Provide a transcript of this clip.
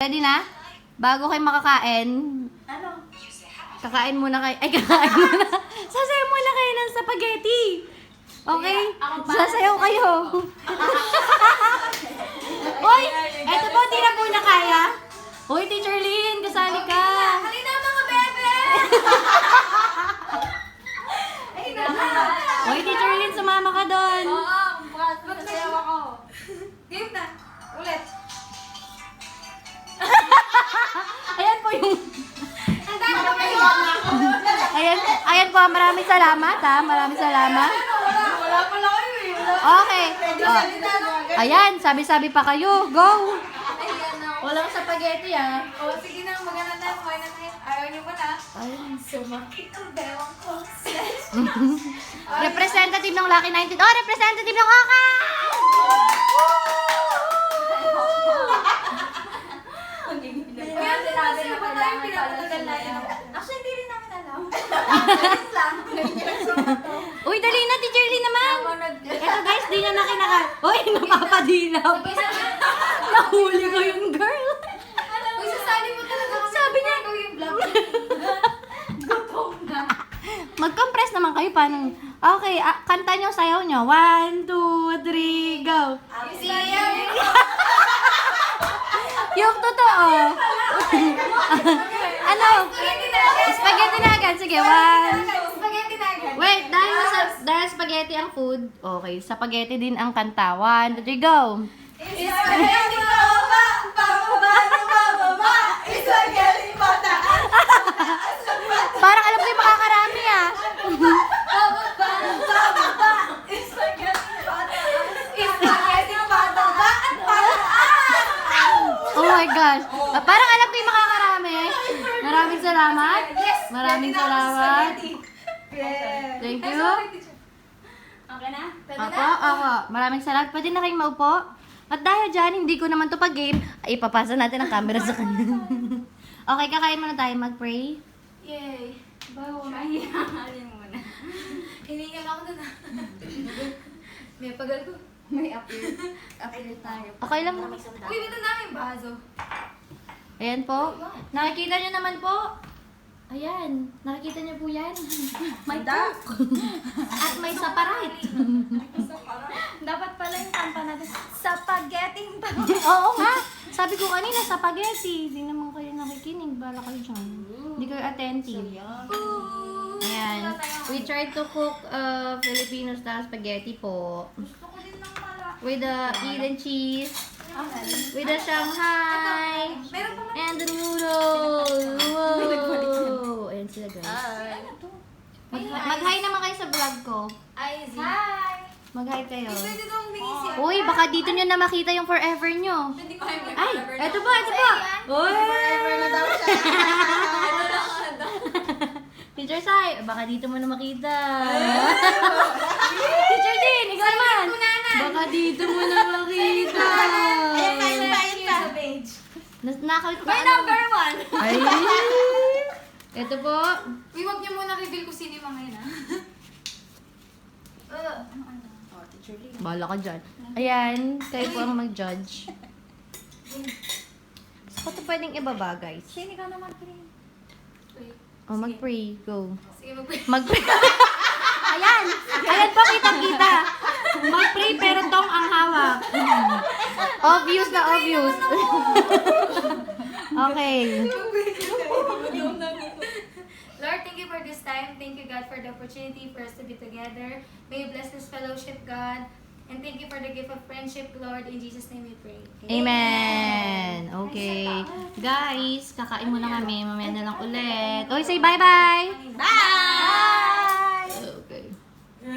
Ready na? Bago kayo makakain, Ano? kakain muna kayo. Ay, kakain muna. Sasayaw muna kayo ng spaghetti. Okay? Sasayaw kayo. Uy, eto po, di na po na kaya. Uy, Teacher Lynn, kasali ka. Halina mga bebe! Ay, Uy, Teacher Lynn, sumama ka doon. Oo, magsasayaw ako. Game na. Ulit. Ayan po yung... Ang dami na kayo. Ayan po, maraming salamat ha. Maraming salamat. Wala pala kayo eh. Okay. Oh. Ayan, sabi-sabi pa kayo. Go! Ayan na. Walang spaghetti ah. O, sige na. Magana tayo. Kumain na tayo. Ayaw niyo ba na? Ayun. Sumakit ang bewang ko. Representative ng Lucky 19. Oh, representative ng Oka! Kaya sinabi na kailangan pinapatagal natin. Actually, hindi rin namin alam. Uy, dali na, Teacher Lee naman. Eto guys, di niya na kinaka... Uy, napapadilaw. Nahuli ko yung girl. Uy, sasali mo talaga kasi Sabi niya. ikaw yung vlog. Gutom na. Mag-compress naman kayo. Paano? Okay, kanta nyo, sayaw nyo. 1, 2, 3, go. Yung totoo. Ano? Spaghetti na agad. Sige, 1. Spaghetti na agad. Wait, dahil spaghetti ang food. Okay, spaghetti din ang kanta. 1, 2, 3, go. Spaghetti pababa, pababa, pababa. Spaghetti pataas. Parang alam ko yung makakarami ah. Pababa, pababa. Spaghetti pataas. Spaghetti pababa at pataas. Oh my gosh. Parang alam ko yung makakarami. Maraming salamat. Yes. Maraming ready na ako sa salamat. spaghetti. Yeah. Thank Ay, you. sorry, teacher. Okay na? Pwede Ako, na? ako. Maraming salamat. Pwede na kayong maupo. At dahil dyan, hindi ko naman to pag-game, ay ipapasa natin ang camera sa kanya. Okay, kakain muna tayo. Mag-pray. Yay. Bawo, mahihahalin muna. Hiningal ako na. May pagal ko. May appear. Appear tayo. Okay lang. Uy, ba't ang daming baso? Ayan po. Nakikita nyo naman po. Ayan. Nakikita nyo po yan. May cook. At may saparit. Dapat pala yung kanta natin. Spaghetti pa. Oo nga. Sabi ko kanina, spaghetti. Hindi naman kayo nakikinig. Bala kayo dyan. Hindi kayo attentive. Ayan. We tried to cook Filipino style spaghetti po. Gusto ko din ng mala. With the Eden cheese. With the Shanghai. Meron pa man. And the noodles. Wow. Ayan sila guys. Mag-hi naman kayo sa vlog ko. Hi! Mag-hi kayo. Pwede daw humingi siya. Uy, baka dito nyo na makita yung forever nyo. Hindi ko kayo Ay, eto po, eto po. Uy! Forever na daw siya. Teacher Sai, baka dito mo na makita. Teacher Jin, ikaw naman. Baka dito mo na makita. Ayun pa. Sa page. Nakawit My number 1. Ay! Ito po. Uy, wag niyo muna reveal kung sino yung mga yun, ah. Ano? Oh, teacher Lee. Bahala ka dyan. Ayan, kayo po ang mag-judge. Gusto ko ito pwedeng ibaba, guys. Shane, ikaw naman, pray. O, mag-pray. Go. Sige, mag-pray. Mag-pray. Ayan! Ayan po, kitang-kita. Mag-pray pero tong ang hawak. Obvious na obvious. Okay. Lord, thank you for this time. Thank you, God, for the opportunity for us to be together. May you bless this fellowship, God. And thank you for the gift of friendship, Lord. In Jesus' name we pray. Amen. Okay. Guys, kakain muna kami. Mamaya na lang ulit. Okay, say bye-bye. Bye!